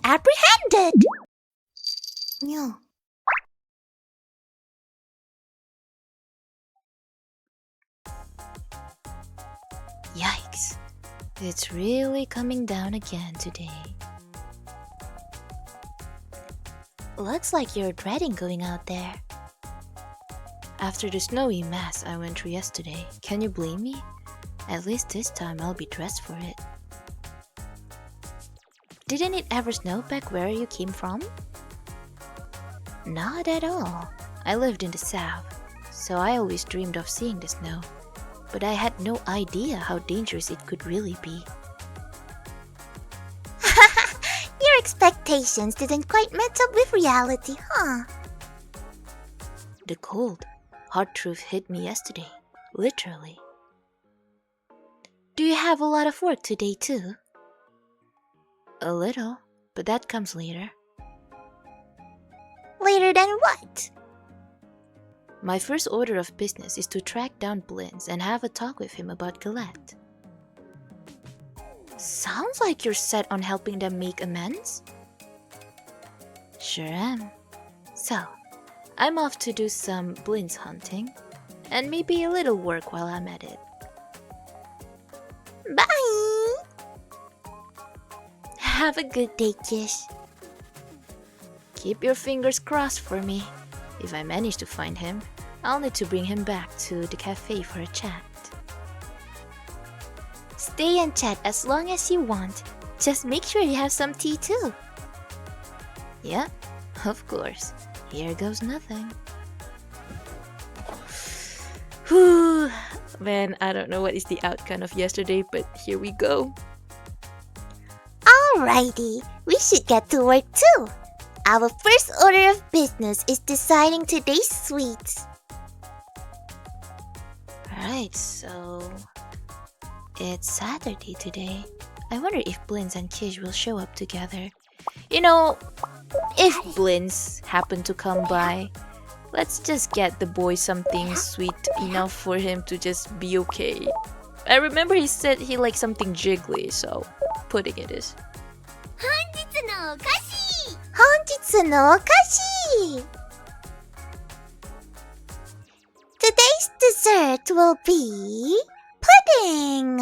apprehended. No. Yikes. It's really coming down again today. Looks like you're dreading going out there. After the snowy mess I went through yesterday, can you blame me? At least this time I'll be dressed for it. Didn't it ever snow back where you came from? Not at all. I lived in the south, so I always dreamed of seeing the snow. But I had no idea how dangerous it could really be. Your expectations didn't quite match up with reality, huh? The cold, hard truth hit me yesterday, literally. Do you have a lot of work today too? A little, but that comes later. Later than what? My first order of business is to track down Blins and have a talk with him about Colette. Sounds like you're set on helping them make amends? Sure am. So, I'm off to do some Blins hunting, and maybe a little work while I'm at it. Bye! Have a good day, Kish. Keep your fingers crossed for me. If I manage to find him, I'll need to bring him back to the cafe for a chat. Stay and chat as long as you want. Just make sure you have some tea too. Yeah, of course. Here goes nothing. Whew. Man, I don't know what is the outcome of yesterday, but here we go. Alrighty, we should get to work too. Our first order of business is deciding today's sweets. Alright, so it's Saturday today. I wonder if Blins and Kish will show up together. You know, if Blins happen to come by, let's just get the boy something sweet enough for him to just be okay. I remember he said he liked something jiggly, so pudding it is. Honjitsu no okashi! Today's dessert will be pudding!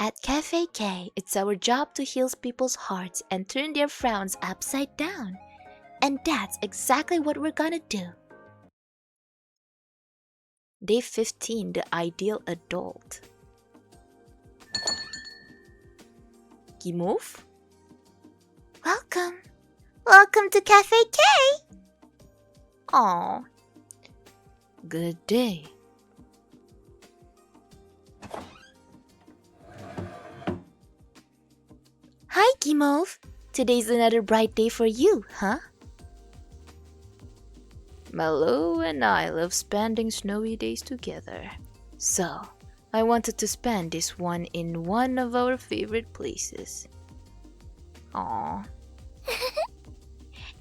At Cafe K, it's our job to heal people's hearts and turn their frowns upside down. And that's exactly what we're gonna do. Day 15, the ideal adult. Kimove? Welcome. Welcome to Cafe K! Aw. Good day. Hi, Kimove. Today's another bright day for you, huh? Malo and I love spending snowy days together. So, I wanted to spend this one in one of our favorite places. Aww.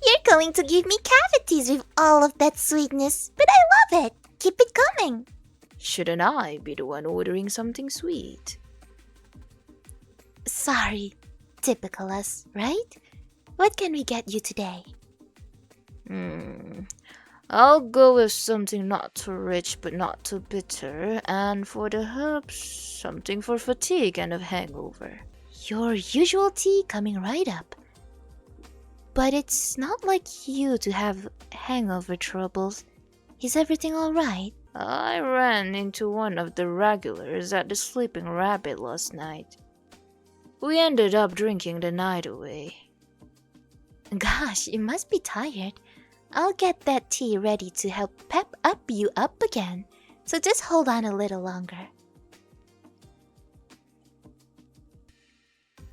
You're going to give me cavities with all of that sweetness, but I love it. Keep it coming. Shouldn't I be the one ordering something sweet? Sorry, typical us, right? What can we get you today? I'll go with something not too rich but not too bitter, and for the herbs, something for fatigue and a hangover. Your usual tea coming right up. But it's not like you to have hangover troubles. Is everything alright? I ran into one of the regulars at the Sleeping Rabbit last night. We ended up drinking the night away. Gosh, you must be tired. I'll get that tea ready to help pep up you up again. So just hold on a little longer.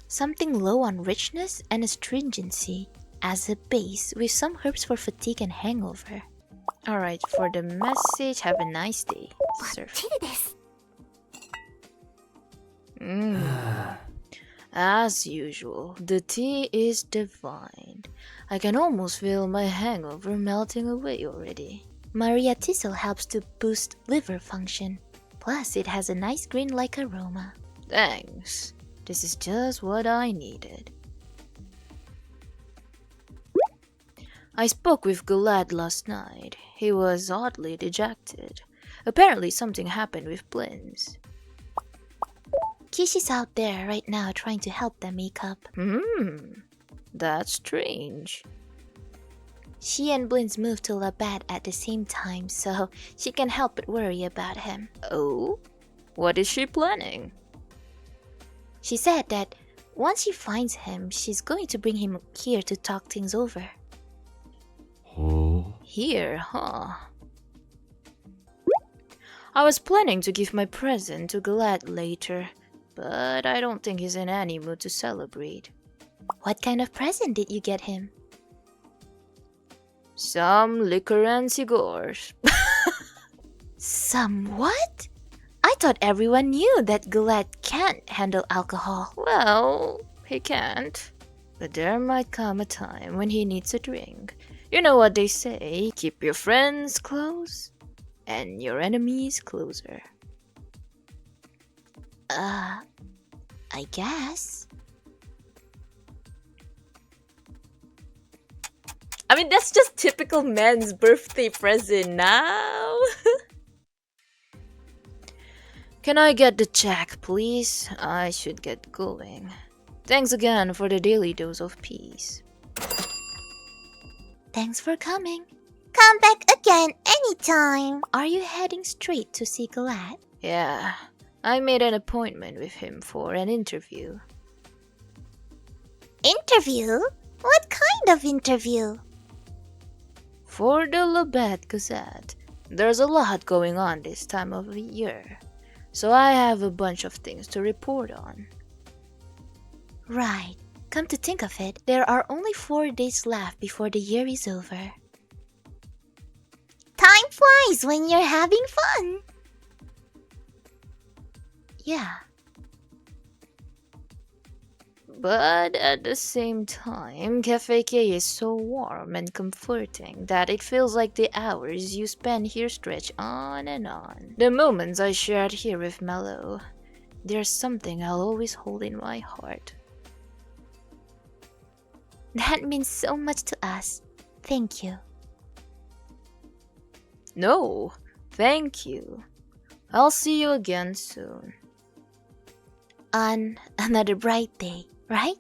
Something low on richness and astringency as a base with some herbs for fatigue and hangover. Alright, for the message, have a nice day, sir. As usual, the tea is divine. I can almost feel my hangover melting away already. Maria Thistle helps to boost liver function. Plus, it has a nice green-like aroma. Thanks. This is just what I needed. I spoke with Gulad last night. He was oddly dejected. Apparently something happened with Blins. Kishi's out there right now trying to help them make up. That's strange. She and Blins moved to Labat at the same time, so she can't help but worry about him. Oh? What is she planning? She said that once she finds him, she's going to bring him here to talk things over. Oh. Here, huh? I was planning to give my present to Gulad later, but I don't think he's in any mood to celebrate. What kind of present did you get him? Some liquor and cigars. Some what? I thought everyone knew that Gulad can't handle alcohol. Well, he can't. But there might come a time when he needs a drink. You know what they say, keep your friends close and your enemies closer. I guess. I mean, that's just typical man's birthday present now. Can I get the check, please? I should get going. Thanks again for the daily dose of peace. Thanks for coming. Come back again anytime. Are you heading straight to see Gulad? Yeah, I made an appointment with him for an interview. Interview? What kind of interview? For the Labat Gazette, there's a lot going on this time of the year, so I have a bunch of things to report on. Right. Come to think of it, there are only 4 days left before the year is over. Time flies when you're having fun. Yeah. But at the same time, Cafe K is so warm and comforting that it feels like the hours you spend here stretch on and on. The moments I shared here with Mello, there's something I'll always hold in my heart. That means so much to us. Thank you. No, thank you. I'll see you again soon. On another bright day, right?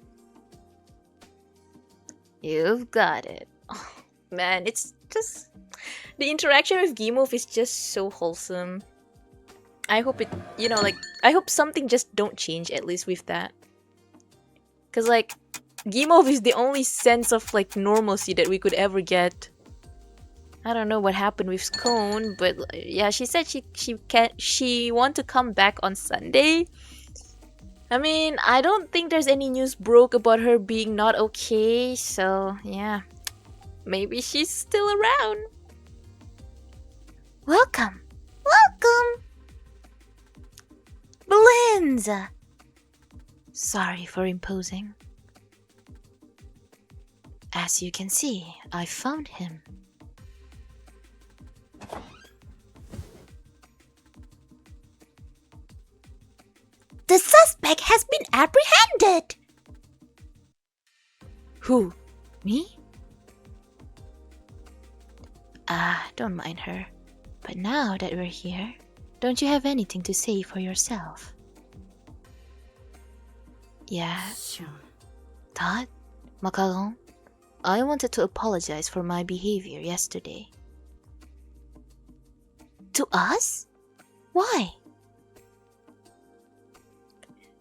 You've got it. Oh, man, it's just... the interaction with Gimov is just so wholesome. I hope it, I hope something just don't change, at least with that. Because, Gimov is the only sense of, normalcy that we could ever get. I don't know what happened with Scone, but, yeah, she said she want to come back on Sunday. I mean, I don't think there's any news broke about her being not okay, so, yeah. Maybe she's still around. Welcome. Welcome. Belinda. Sorry for imposing. As you can see, I found him. The suspect has been apprehended. Who? Me? Don't mind her. But now that we're here, don't you have anything to say for yourself? Yeah. Todd? Macaron? I wanted to apologize for my behavior yesterday. To us? Why?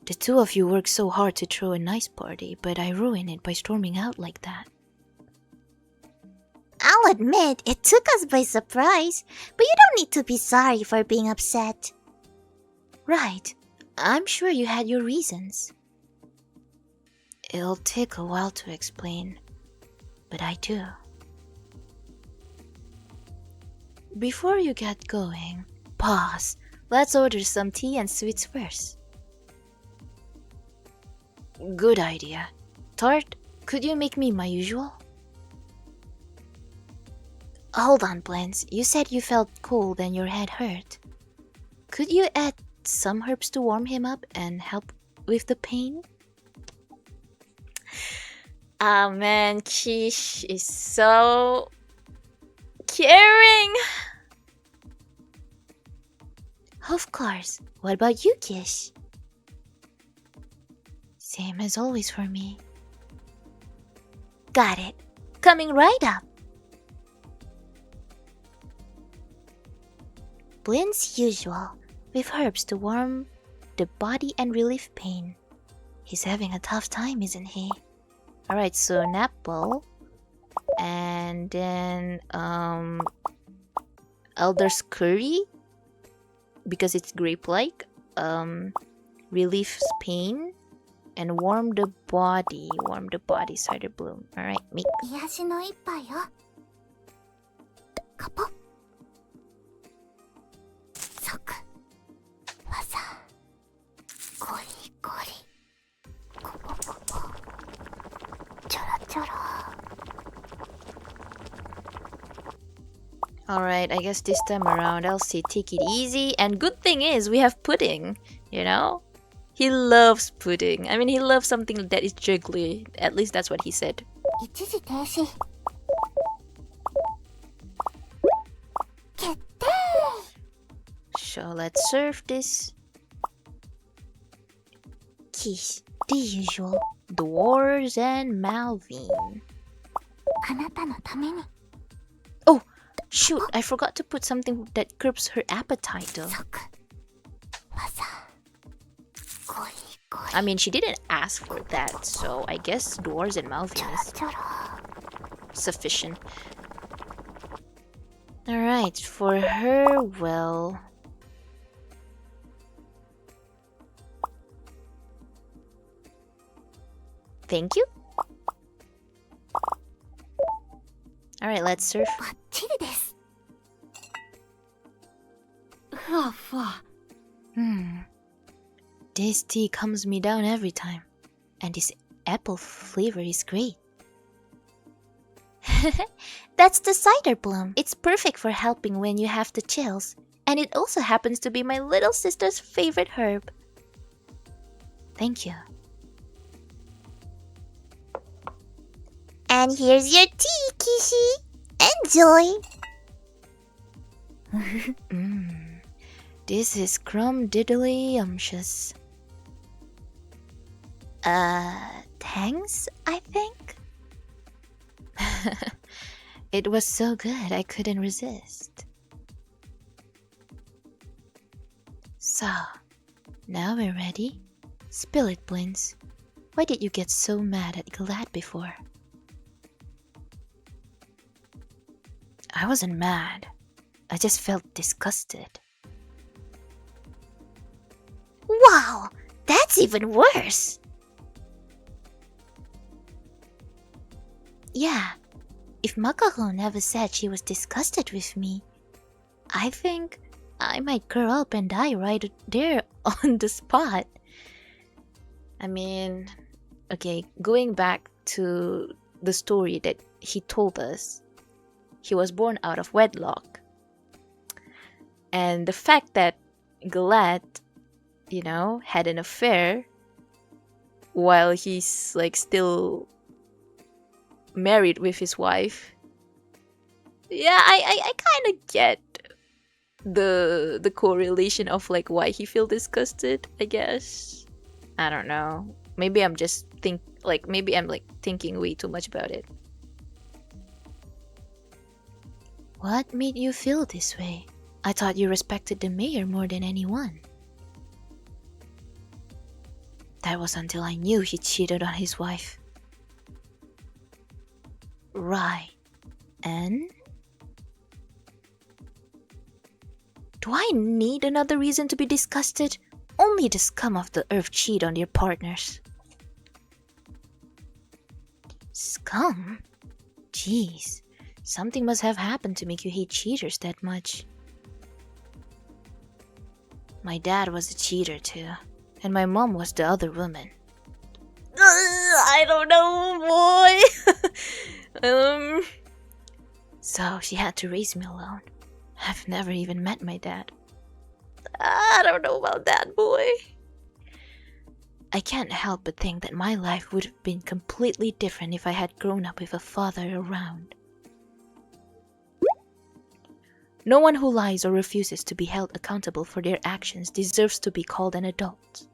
The two of you worked so hard to throw a nice party, but I ruined it by storming out like that. I'll admit it took us by surprise, but you don't need to be sorry for being upset. Right. I'm sure you had your reasons. It'll take a while to explain, but I do. Before you get going, pause. Let's order some tea and sweets first. Good idea. Tart, could you make me my usual? Hold on, Blends. You said you felt cold and your head hurt. Could you add some herbs to warm him up and help with the pain. Ah man, Kish is so caring. Of course. What about you, Kish? Same as always for me. Got it. Coming right up. Blends usual, with herbs to warm the body and relieve pain. He's having a tough time, isn't he? Alright, so nap bowl. And then Elder's curry, because it's grape-like. Relieves pain. And warm the body. Warm the body, cider bloom. Alright, make. 癒しの一杯よ。カポッ。即。技。ゴリゴリ。コポコポ。ちょろちょろ。Alright, I guess this time around I'll say take it easy. And good thing is we have pudding, you know? He loves pudding. I mean, he loves something that is jiggly. At least that's what he said. 一時停止。決定。 So let's serve this. Kish, the usual. Dwarves and Malvine. あなたのために。 Oh, shoot. I forgot to put something that curbs her appetite though. 即。技。ゴリゴリ。 I mean, she didn't ask for that. So I guess dwarves and ちょ Malvine ろ is ちょろ。 sufficient. Alright, for her, well... Thank you. Alright, let's serve. バッチリです。ふわふわ。 This tea calms me down every time. And this apple flavor is great. That's the cider bloom. It's perfect for helping when you have the chills. And it also happens to be my little sister's favorite herb. Thank you. And here's your tea, Kishi. Enjoy. This is crumdiddly-umptious. Thanks, I think. It was so good, I couldn't resist. So, now we're ready. Spill it, Blins. Why did you get so mad at Glad before? I wasn't mad. I just felt disgusted. Wow, that's even worse. Yeah, if Makako never said she was disgusted with me, I think I might curl up and die right there on the spot. I mean, okay, going back to the story that he told us, he was born out of wedlock. And the fact that Glad, you know, had an affair while he's like still married with his wife. Yeah, I kind of get the correlation of like why he feel disgusted, I guess. I don't know. Maybe I'm just maybe I'm like thinking way too much about it. What made you feel this way? I thought you respected the mayor more than anyone. That was until I knew he cheated on his wife. Right. And? Do I need another reason to be disgusted? Only the scum of the earth cheat on their partners. Scum? Jeez. Something must have happened to make you hate cheaters that much. My dad was a cheater too. And my mom was the other woman. I don't know, boy. So she had to raise me alone. I've never even met my dad. I don't know about that, boy. I can't help but think that my life would have been completely different if I had grown up with a father around. No one who lies or refuses to be held accountable for their actions deserves to be called an adult.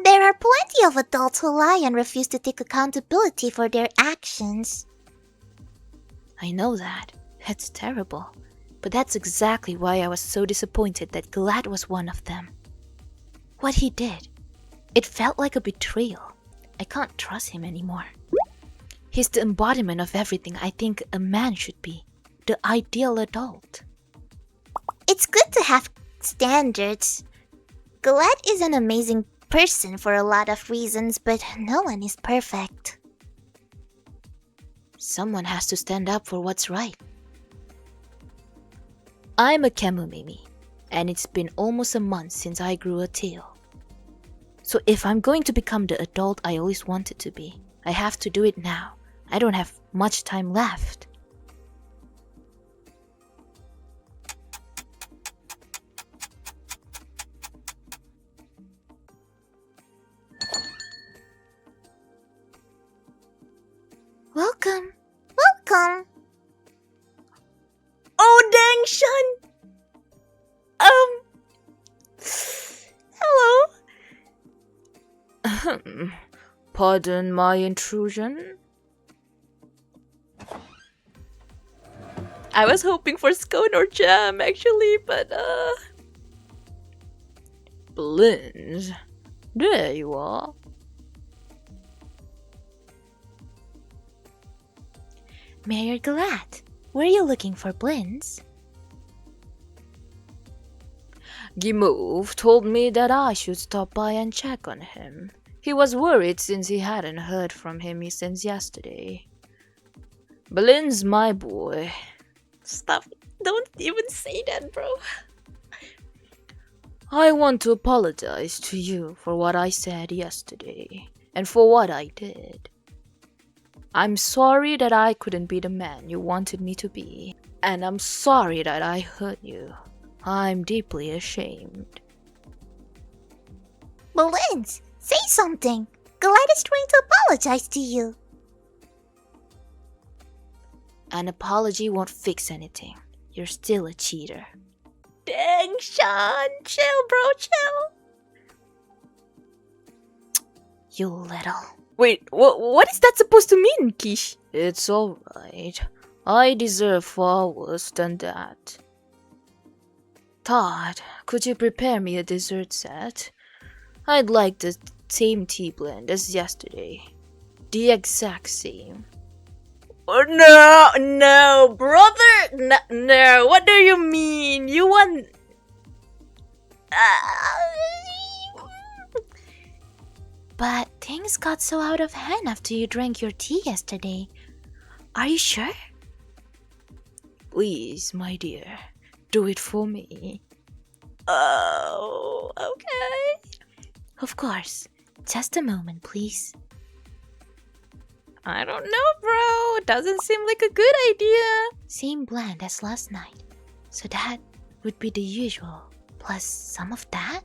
There are plenty of adults who lie and refuse to take accountability for their actions. I know that. That's terrible. But that's exactly why I was so disappointed that Glad was one of them. What he did, it felt like a betrayal. I can't trust him anymore. He's the embodiment of everything I think a man should be. The ideal adult. It's good to have standards. Glad is an amazing person for a lot of reasons, but no one is perfect. Someone has to stand up for what's right. I'm a Kemomimi, and it's been almost a month since I grew a tail. So if I'm going to become the adult I always wanted to be, I have to do it now. I don't have much time left. Welcome. Welcome. Oh dang, Shun! Hello? Pardon my intrusion? I was hoping for scone or jam actually, but Blins. There you are. Mayor Galat, were you looking for Blins? Gimove told me that I should stop by and check on him. He was worried since he hadn't heard from him since yesterday. Belin's my boy. Stop. Don't even say that, bro. I want to apologize to you for what I said yesterday and for what I did. I'm sorry that I couldn't be the man you wanted me to be, and I'm sorry that I hurt you. I'm deeply ashamed. Balloons, say something. Glad is trying to apologize to you. An apology won't fix anything. You're still a cheater. Dang, Sean. Chill, bro, chill. You little. Wait, what is that supposed to mean, Kish? It's alright. I deserve far worse than that. Todd, could you prepare me a dessert set? I'd like the same tea blend as yesterday. The exact same. Oh, no, brother! No, what do you mean? You want... But things got so out of hand after you drank your tea yesterday. Are you sure? Please, my dear, do it for me. Oh, okay. Of course. Just a moment, please. I don't know, bro. It doesn't seem like a good idea. Same blend as last night. So that would be the usual. Plus some of that?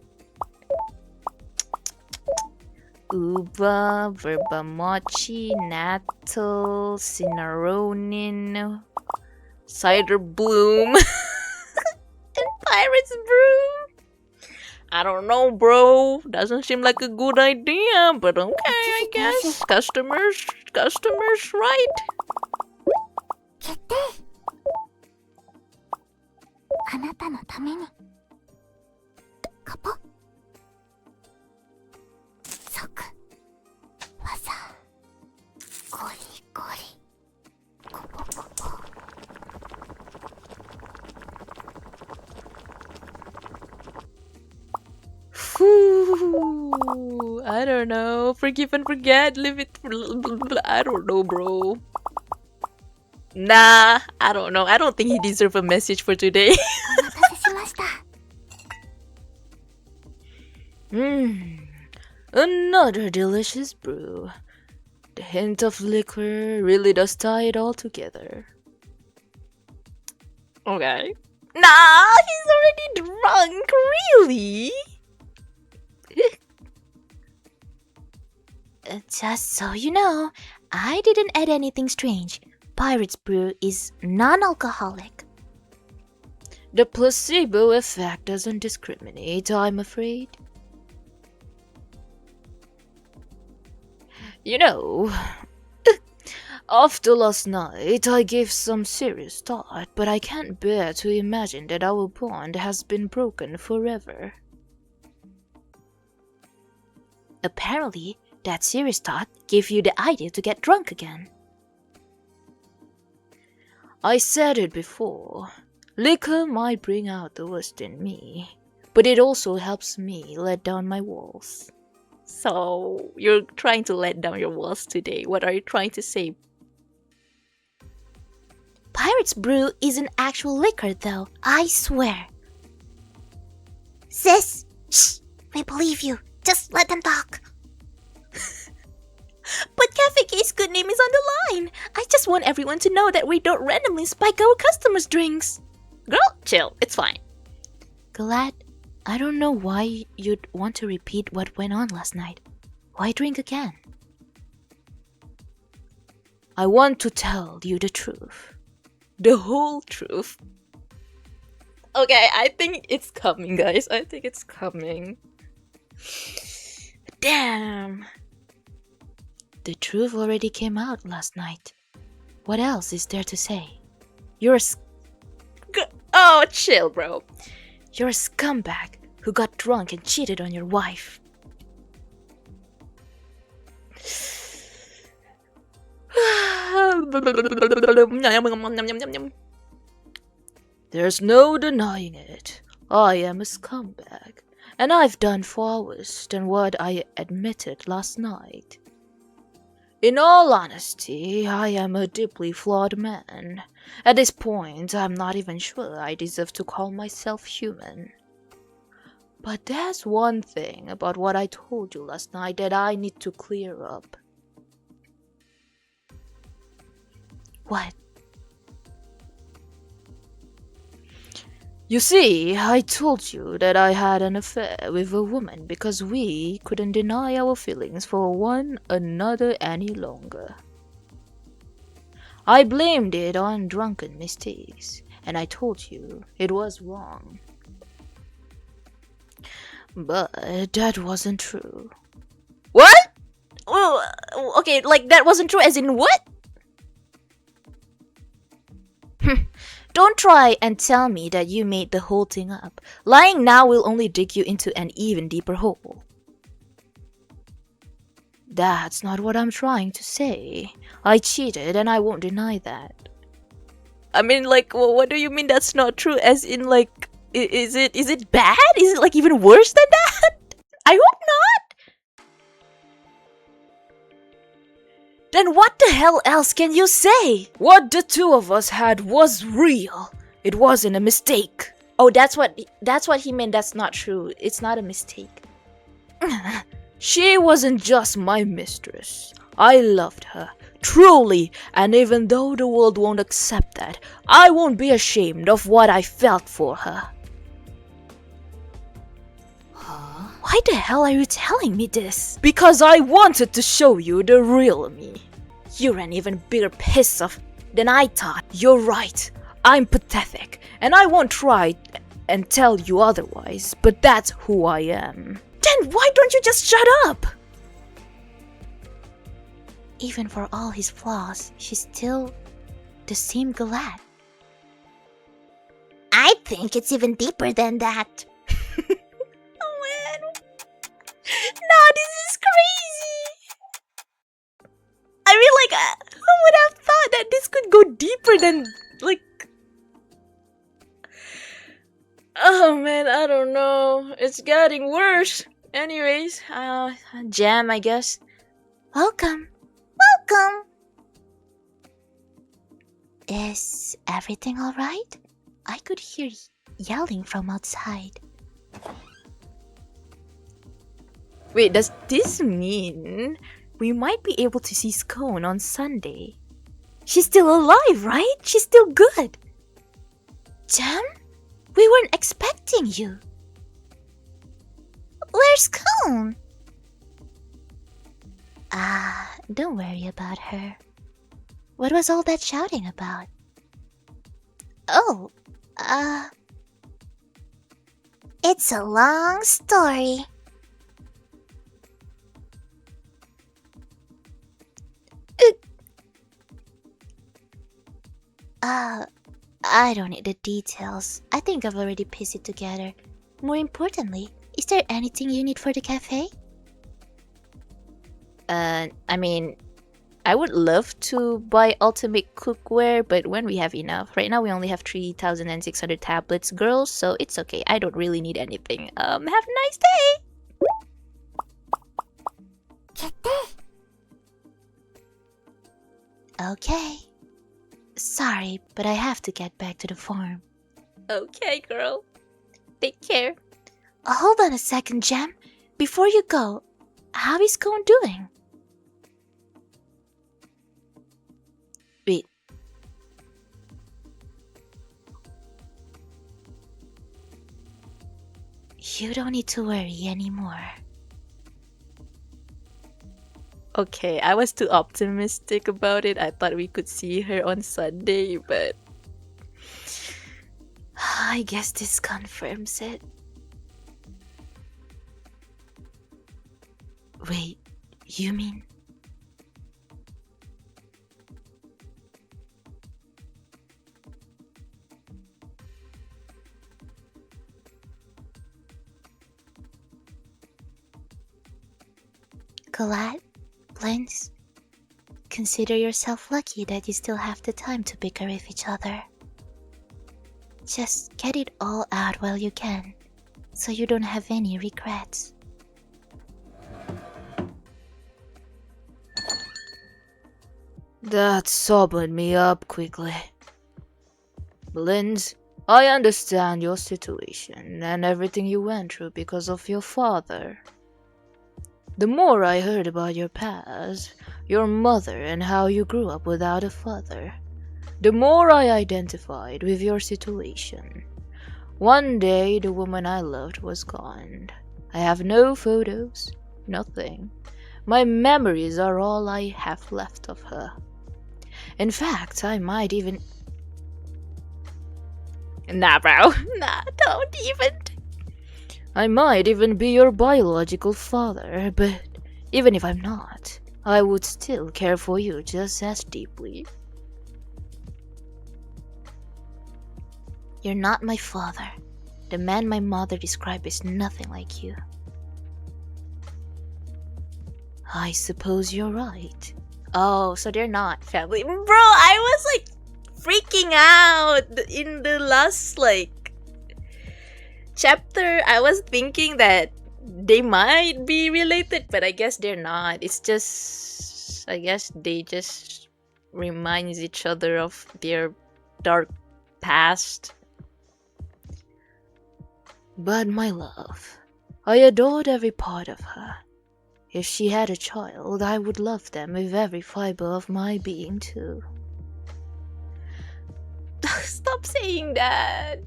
Uva, verba mochi, natto, cinnaronin, cider bloom, and pirate's brew. I don't know, bro. Doesn't seem like a good idea, but okay, I guess. Customers, right? 決定。あなたのために。カポ。即。技。ゴリゴリ。コポコポ。Whew, I don't know. Forgive and forget. Leave it. I don't know, bro. Nah, I don't know. I don't think he deserves a message for today. お待たせしました。 Another delicious brew. The hint of liquor really does tie it all together. Okay. Nah, he's already drunk, really? Just so you know, I didn't add anything strange. Pirate's Brew is non-alcoholic. The placebo effect doesn't discriminate, I'm afraid. You know, after last night, I gave some serious thought, but I can't bear to imagine that our bond has been broken forever. Apparently, that serious thought gave you the idea to get drunk again. I said it before. Liquor might bring out the worst in me, but it also helps me let down my walls. So, you're trying to let down your walls today. What are you trying to say? Pirate's Brew isn't actual liquor though, I swear. Sis, shh, we believe you. Just let them talk. But Cafe K's good name is on the line. I just want everyone to know that we don't randomly spike our customers' drinks. Girl, chill. It's fine. Glad. I don't know why you'd want to repeat what went on last night. Why drink again? I want to tell you the truth. The whole truth. Okay, I think it's coming, guys. I think it's coming. Damn. The truth already came out last night. What else is there to say? Oh, chill, bro. You're a scumbag who got drunk and cheated on your wife. There's no denying it. I am a scumbag, and I've done far worse than what I admitted last night. In all honesty, I am a deeply flawed man. At this point, I'm not even sure I deserve to call myself human. But there's one thing about what I told you last night that I need to clear up. What? You see, I told you that I had an affair with a woman because we couldn't deny our feelings for one another any longer. I blamed it on drunken mistakes, and I told you it was wrong. But that wasn't true. What? Oh, okay, like that wasn't true as in what? Don't try and tell me that you made the whole thing up. Lying now will only dig you into an even deeper hole. That's not what I'm trying to say. I cheated and I won't deny that. I mean, like, well, what do you mean that's not true? As in, like, is it bad? Is it, like, even worse than that? I hope not! Then what the hell else can you say? What the two of us had was real. It wasn't a mistake. Oh, that's what he meant. That's not true. It's not a mistake. She wasn't just my mistress. I loved her, truly, and even though the world won't accept that, I won't be ashamed of what I felt for her. Why the hell are you telling me this? Because I wanted to show you the real me. You're an even bigger piss off than I thought. You're right. I'm pathetic, and I won't try and tell you otherwise, but that's who I am. Then why don't you just shut up? Even for all his flaws, she's still the same Galad. I think it's even deeper than that. Oh man. No, this is crazy. I mean, like, who would have thought that this could go deeper than, like... Oh man, I don't know. It's getting worse. Anyways, jam, I guess. Welcome. Welcome. Is everything alright? I could hear yelling from outside. Wait, does this mean we might be able to see Scone on Sunday? She's still alive, right? She's still good. Jam? We weren't expecting you. Where's Cone? Don't worry about her. What was all that shouting about? Oh, it's a long story. I don't need the details. I think I've already pieced it together. More importantly, is there anything you need for the cafe? I mean, I would love to buy ultimate cookware, but when we have enough. Right now we only have 3,600 tablets, girls, so it's okay. I don't really need anything. Have a nice day! Okay. Sorry, but I have to get back to the farm. Okay, girl. Take care. Hold on a second, Gem. Before you go, how is Cone doing? Wait. You don't need to worry anymore. Okay, I was too optimistic about it. I thought we could see her on Sunday, but I guess this confirms it. Wait, you mean? Glad? Blins? Consider yourself lucky that you still have the time to bicker with each other. Just get it all out while you can, so you don't have any regrets. That sobered me up quickly. Blins, I understand your situation and everything you went through because of your father. The more I heard about your past, your mother, and how you grew up without a father, the more I identified with your situation. One day, the woman I loved was gone. I have no photos, nothing. My memories are all I have left of her. In fact, I might even... Nah, bro. Nah, don't even... I might even be your biological father, but even if I'm not, I would still care for you just as deeply. You're not my father. The man my mother described is nothing like you. I suppose you're right. Oh, so they're not family. Bro, I was like freaking out in the last chapter. I was thinking that they might be related, but I guess they're not. It's just, I guess they just reminds each other of their dark past. But my love, I adored every part of her. If she had a child, I would love them with every fiber of my being too. Stop saying that.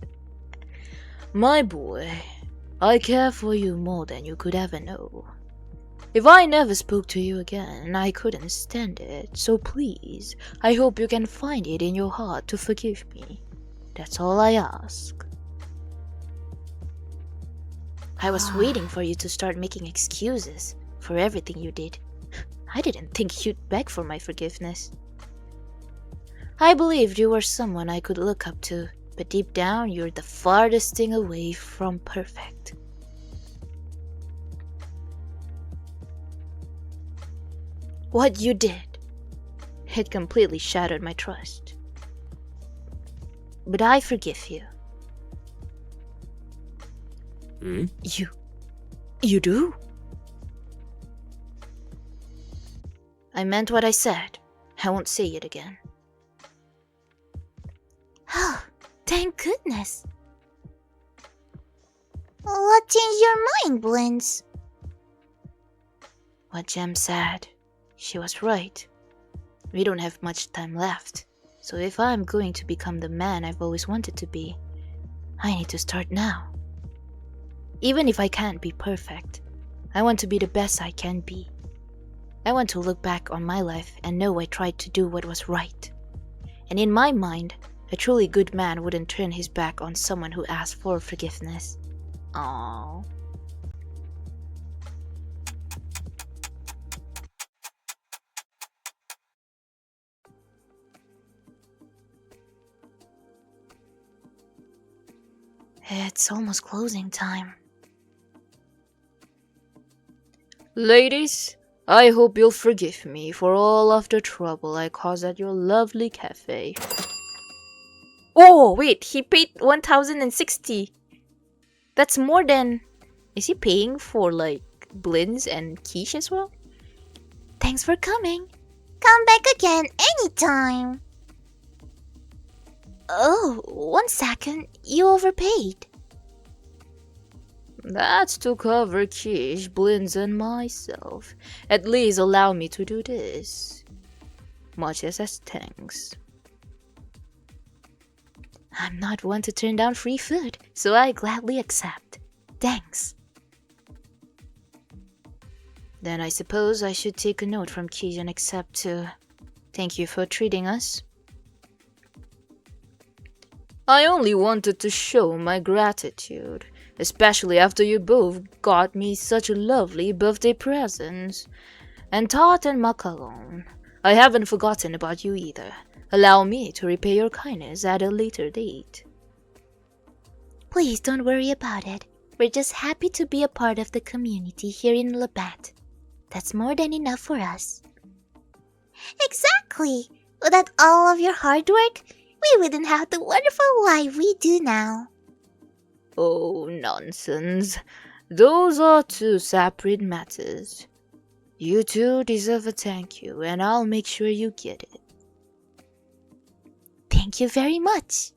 My boy, I care for you more than you could ever know. If I never spoke to you again, I couldn't stand it, so please, I hope you can find it in your heart to forgive me. That's all I ask. I was waiting for you to start making excuses for everything you did. I didn't think you'd beg for my forgiveness. I believed you were someone I could look up to, but deep down you're the farthest thing away from perfect. What you did, it completely shattered my trust. But I forgive you. Hmm? You do? I meant what I said. I won't say it again. Oh, thank goodness. What changed your mind, Blins? What Jem said. She was right. We don't have much time left. So if I'm going to become the man I've always wanted to be, I need to start now. Even if I can't be perfect, I want to be the best I can be. I want to look back on my life and know I tried to do what was right. And in my mind, a truly good man wouldn't turn his back on someone who asked for forgiveness. Aww. It's almost closing time. Ladies, I hope you'll forgive me for all of the trouble I caused at your lovely cafe. Oh, wait, he paid 1,060. That's more than... Is he paying for, like, Blins and quiche as well? Thanks for coming. Come back again anytime. Oh, 1 second. You overpaid. That's to cover quiche, Blins, and myself. At least allow me to do this. Much as thanks. I'm not one to turn down free food, so I gladly accept. Thanks. Then I suppose I should take a note from quiche and accept to thank you for treating us. I only wanted to show my gratitude, especially after you both got me such lovely birthday presents. And tart and macaron. I haven't forgotten about you either. Allow me to repay your kindness at a later date. Please don't worry about it. We're just happy to be a part of the community here in Labatt. That's more than enough for us. Exactly. Without all of your hard work, we wouldn't have the wonderful life we do now. Oh, nonsense. Those are two separate matters. You two deserve a thank you, and I'll make sure you get it. Thank you very much.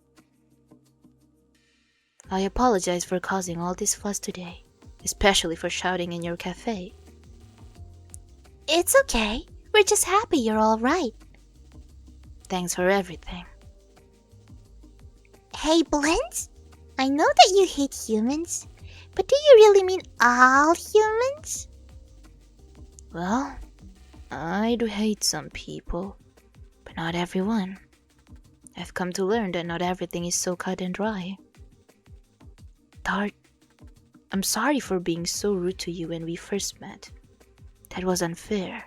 I apologize for causing all this fuss today, especially for shouting in your cafe. It's okay. We're just happy you're all right. Thanks for everything. Hey, Blends? I know that you hate humans, but do you really mean all humans? Well, I do hate some people, but not everyone. I've come to learn that not everything is so cut and dry. Tart, I'm sorry for being so rude to you when we first met. That was unfair.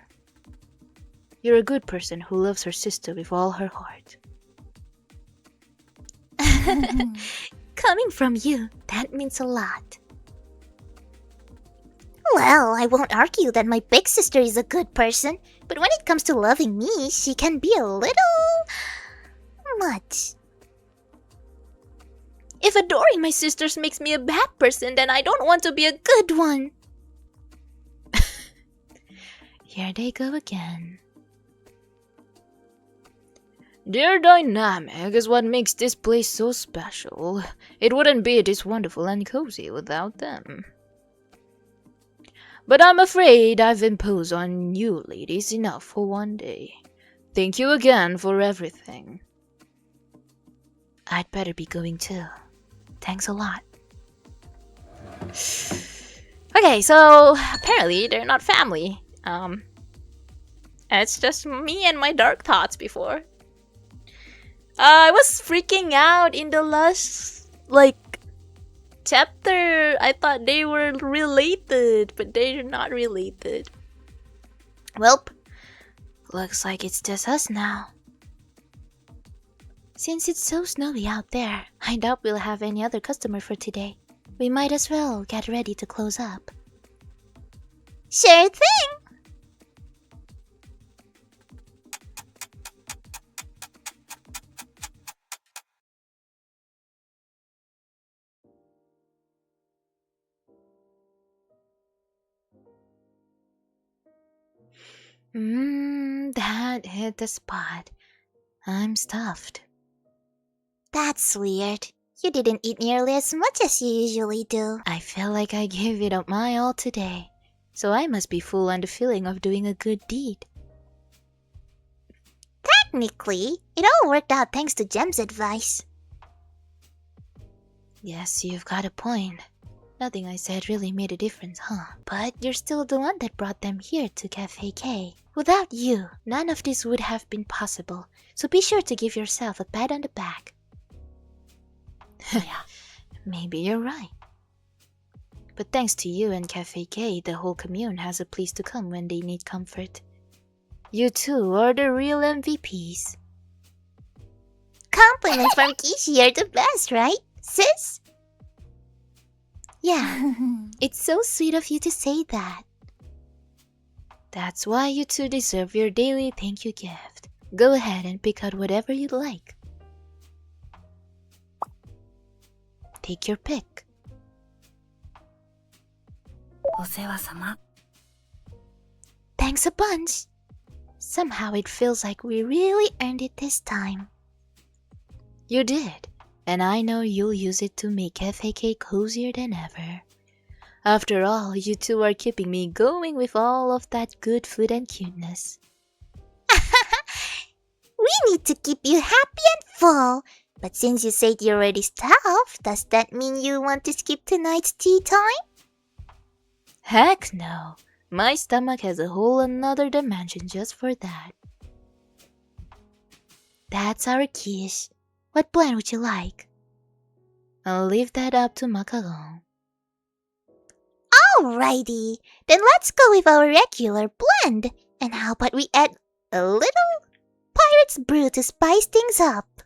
You're a good person who loves her sister with all her heart. Coming from you, that means a lot. Well, I won't argue that my big sister is a good person, but when it comes to loving me, she can be a little... much. If adoring my sisters makes me a bad person, then I don't want to be a good one. Here they go again. Their dynamic is what makes this place so special. It wouldn't be this wonderful and cozy without them. But I'm afraid I've imposed on you ladies enough for one day. Thank you again for everything. I'd better be going too. Thanks a lot. Okay, so apparently they're not family. It's just me and my dark thoughts before. I was freaking out in the last, chapter. I thought they were related, but they're not related. Welp, looks like it's just us now. Since it's so snowy out there, I doubt we'll have any other customer for today. We might as well get ready to close up. Sure thing! That hit the spot. I'm stuffed. That's weird. You didn't eat nearly as much as you usually do. I feel like I gave it up my all today, so I must be full on the feeling of doing a good deed. Technically, it all worked out thanks to Jem's advice. Yes, you've got a point. Nothing I said really made a difference, huh? But you're still the one that brought them here to Cafe K. Without you, none of this would have been possible. So be sure to give yourself a pat on the back. Yeah, maybe you're right. But thanks to you and Cafe K, the whole commune has a place to come when they need comfort. You two are the real MVPs. Compliments from Kishi are the best, right, sis? Yeah, it's so sweet of you to say that. That's why you two deserve your daily thank you gift. Go ahead and pick out whatever you'd like. Take your pick. Thanks a bunch. Somehow it feels like we really earned it this time. You did, and I know you'll use it to make FAK cozier than ever. After all, you two are keeping me going with all of that good food and cuteness. We need to keep you happy and full. But since you said you're already stuffed, does that mean you want to skip tonight's tea time? Heck no. My stomach has a whole another dimension just for that. That's our quiche. What blend would you like? I'll leave that up to Macaron. Alrighty, then let's go with our regular blend. And how about we add a little Pirate's Brew to spice things up?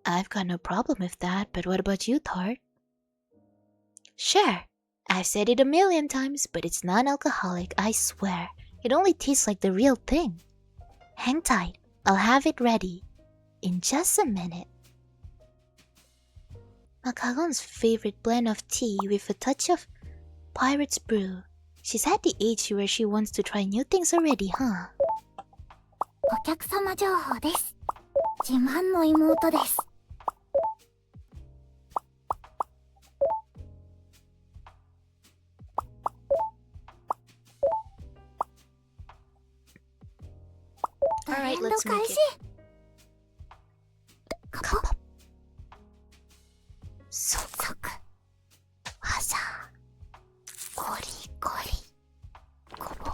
I've got no problem with that, but what about you, Tart? Sure. I've said it a million times, but it's non-alcoholic, I swear. It only tastes like the real thing. Hang tight, I'll have it ready. In just a minute. Macaron's favorite blend of tea with a touch of Pirate's Brew. She's at the age where she wants to try new things already, huh? お客様情報です。自慢の妹です。Alright, let's make it. Sok. Waza. Gori. Kobo.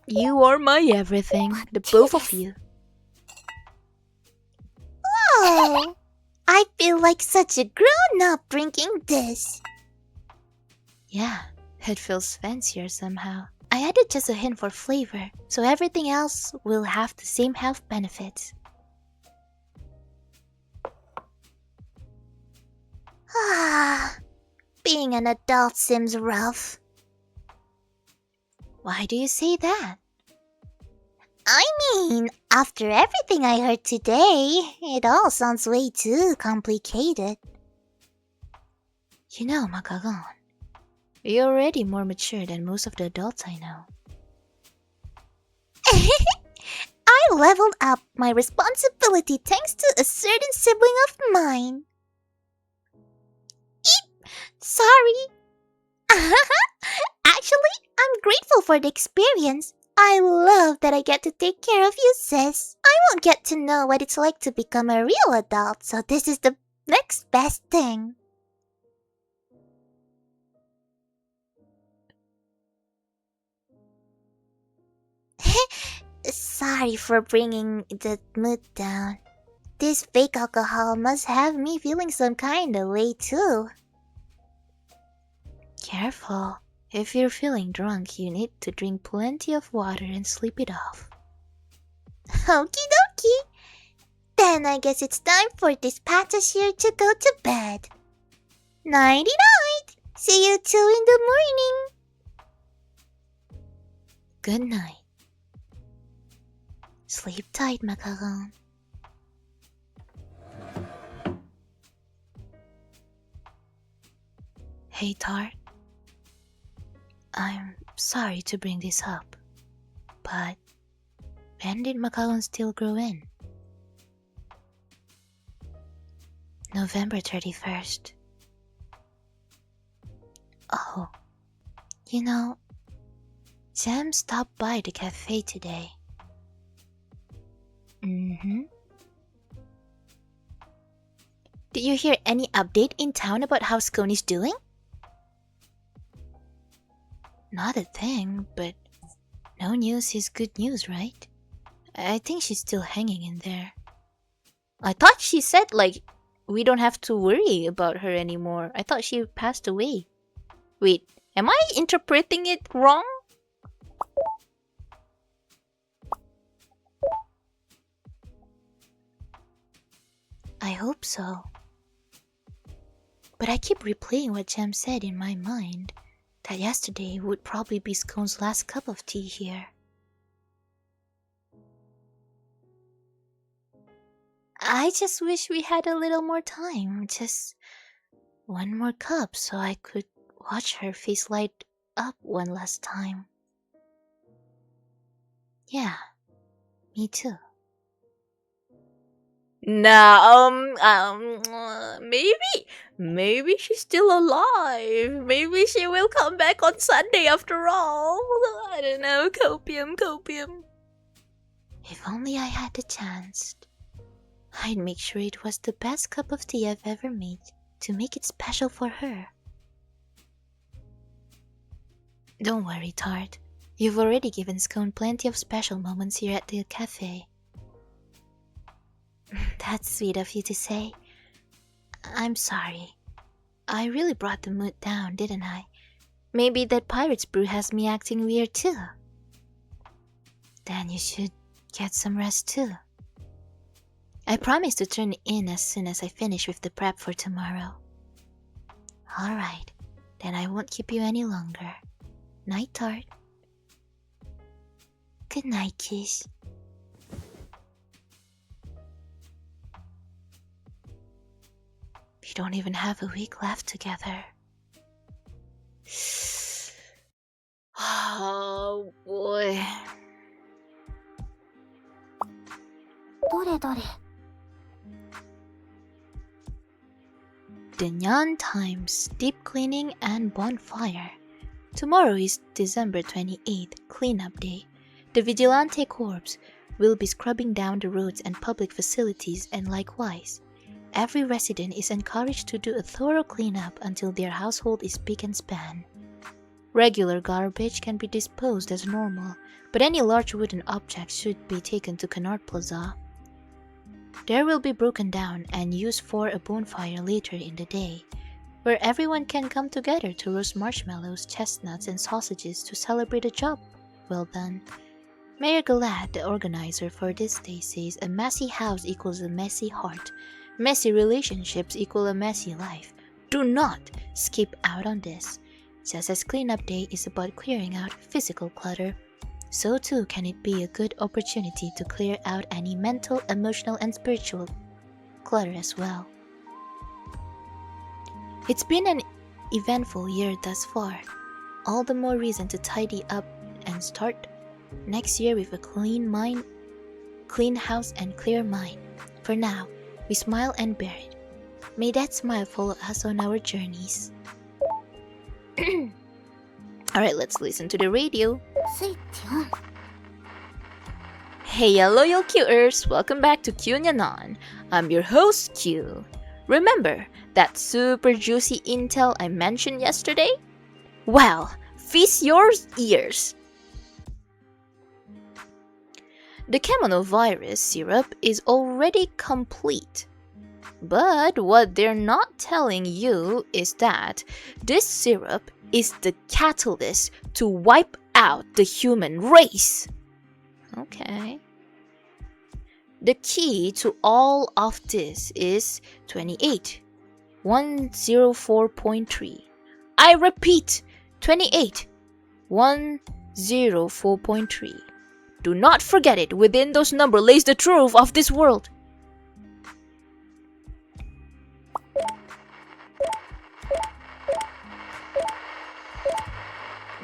You are my everything, the both of you. Oh, I feel like such a grown-up drinking this. Yeah, it feels fancier somehow. I added just a hint for flavor, so everything else will have the same health benefits. Being an adult seems rough. Why do you say that? I mean, after everything I heard today, it all sounds way too complicated. You know, Macaron, you're already more mature than most of the adults I know. I leveled up my responsibility thanks to a certain sibling of mine. Eep! Sorry. Actually, I'm grateful for the experience. I love that I get to take care of you, sis. I won't get to know what it's like to become a real adult, so this is the next best thing. Sorry for bringing the mood down. This fake alcohol must have me feeling some kind of way too. Careful. If you're feeling drunk, you need to drink plenty of water and sleep it off. Okie dokie. Then I guess it's time for this patisserie to go to bed. Nighty night. See you two in the morning. Good night. Sleep tight, Macaron. Hey, Tart. I'm sorry to bring this up, but when did Macaron still grow in? November 31st. Oh, you know, Jam stopped by the cafe today. Did you hear any update in town about how Scone is doing? Not a thing, but no news is good news, right? I think she's still hanging in there. I thought she said, like, we don't have to worry about her anymore. I thought she passed away. Wait, am I interpreting it wrong? I hope so. But I keep replaying what Jem said in my mind, that yesterday would probably be Scone's last cup of tea here. I just wish we had a little more time, just one more cup so I could watch her face light up one last time. Yeah, me too. Nah, maybe she's still alive. Maybe she will come back on Sunday after all. I don't know, copium. If only I had the chance, I'd make sure it was the best cup of tea I've ever made to make it special for her. Don't worry, Tart. You've already given Scone plenty of special moments here at the cafe. That's sweet of you to say. I'm sorry. I really brought the mood down, didn't I? Maybe that pirate's brew has me acting weird too. Then you should get some rest too. I promise to turn in as soon as I finish with the prep for tomorrow. Alright, then I won't keep you any longer. Night, Tart. Good night, Kish. We don't even have a week left together. Oh boy. どれどれ The Nyan Times Deep Cleaning and Bonfire. Tomorrow is December 28th, Cleanup Day. The Vigilante Corps will be scrubbing down the roads and public facilities, and likewise, every resident is encouraged to do a thorough cleanup until their household is spick and span. Regular garbage can be disposed as normal, but any large wooden objects should be taken to Canard Plaza. There will be broken down and used for a bonfire later in the day, where everyone can come together to roast marshmallows, chestnuts, and sausages to celebrate a job well done. Mayor Galad, the organizer for this day, says a messy house equals a messy heart. Messy relationships equal a messy life. Do not skip out on this. Just as Cleanup Day is about clearing out physical clutter, so too can it be a good opportunity to clear out any mental, emotional, and spiritual clutter as well. It's been an eventful year thus far. All the more reason to tidy up and start next year with a clean mind, clean house, and clear mind. For now, we smile and bear it. May that smile follow us on our journeys. Alright, let's listen to the radio. スイッチオン Hey, loyal Qers! Welcome back to Q Nyanon. I'm your host, Q. Remember that super juicy intel I mentioned yesterday? Well, feast your ears! The Kemono virus syrup is already complete. But what they're not telling you is that this syrup is the catalyst to wipe out the human race. Okay. The key to all of this is 28.104.3. I repeat, 28.104.3. Do not forget it. Within those numbers lays the truth of this world.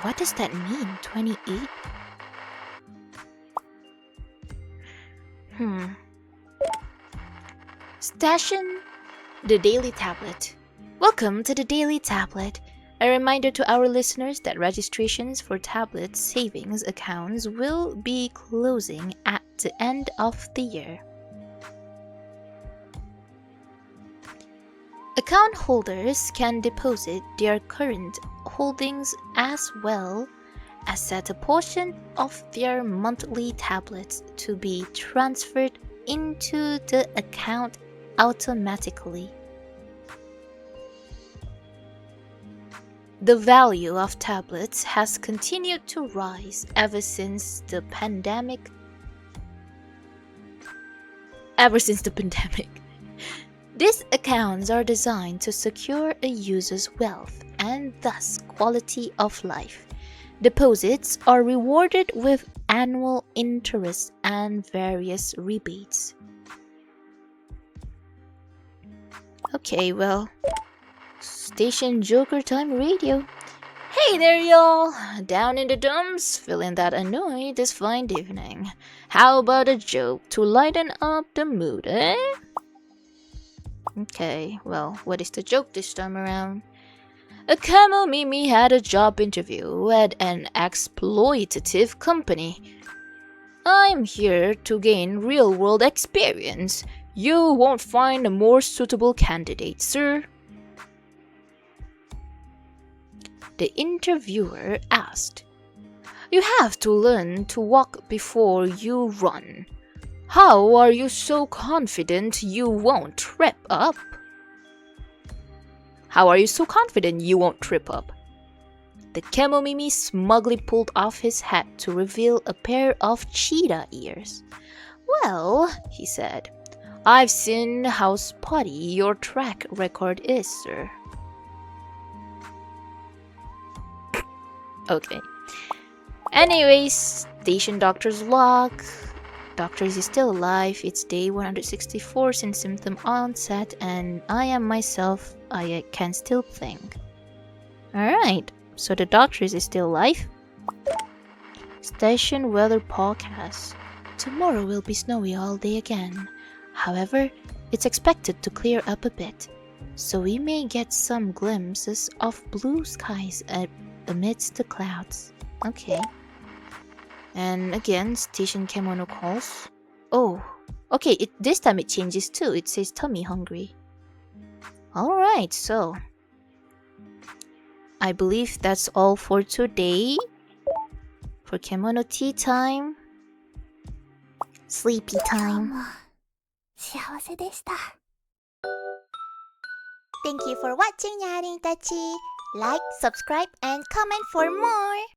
What does that mean, 28? Station the Daily Tablet. Welcome to the Daily Tablet, A reminder to our listeners that registrations for tablet savings accounts will be closing at the end of the year. Account holders can deposit their current holdings as well as set a portion of their monthly tablets to be transferred into the account automatically. The value of tablets has continued to rise ever since the pandemic. These accounts are designed to secure a user's wealth and thus quality of life. Deposits are rewarded with annual interest and various rebates. Okay, well, Station Joker Time Radio. Hey there, y'all! Down in the dumps, feeling that annoyed this fine evening. How about a joke to lighten up the mood, eh? Okay, well, what is the joke this time around? A camel Mimi had a job interview at an exploitative company. I'm here to gain real-world experience. You won't find a more suitable candidate, sir. The interviewer asked, "You have to learn to walk before you run. How are you so confident you won't trip up?" How are you so confident you won't trip up? The Camel Mimi smugly pulled off his hat to reveal a pair of cheetah ears. "Well," he said, "I've seen how spotty your track record is, sir." Okay. Anyways, Station Doctor's log. Doctors is still alive. It's day 164 since symptom onset, and I am myself. I can still think. Alright, so the Doctors is still alive. Station weather forecast. Tomorrow will be snowy all day again. However, it's expected to clear up a bit, so we may get some glimpses of blue skies amidst the clouds. Okay. And again, Station Kemono calls. Oh, okay, this time it changes too. It says tummy hungry. Alright, so I believe that's all for today. For Kemono Tea Time. Sleepy 今日 time. も幸せでした。 Thank you for watching, Nyarin Tachi. Like, subscribe, and comment for more.